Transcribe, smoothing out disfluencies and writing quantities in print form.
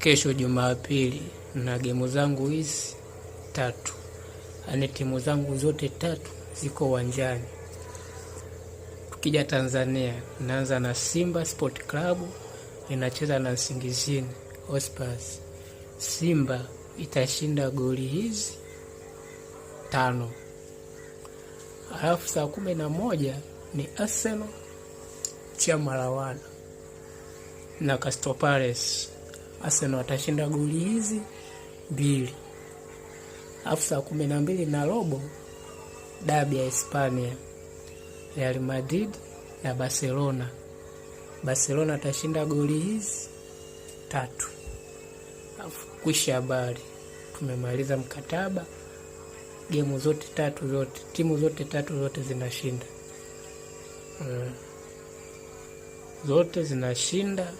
kesho Jumapili na gemu zangu hizi 3. Yaani timu zangu zote 3 ziko uwanjani. Tukija Tanzania, naanza na Simba Sport Club inacheza na Nsingizini Hotspurs. Simba itashinda goli hizi 5. Alafu saa 11 ni Arsenal Chamalawana na Crystal Palace. Arsenal watashinda goli hizi 2. Alafu saa 12 na robo dabi ya Hispania, Real Madrid na Barcelona. Barcelona atashinda goli hizi 3. Alafu kwisha habari. Tumemaliza mkataba. Gemu zote 3 zote, timu zote 3 zote zinashinda. Zote zinashinda.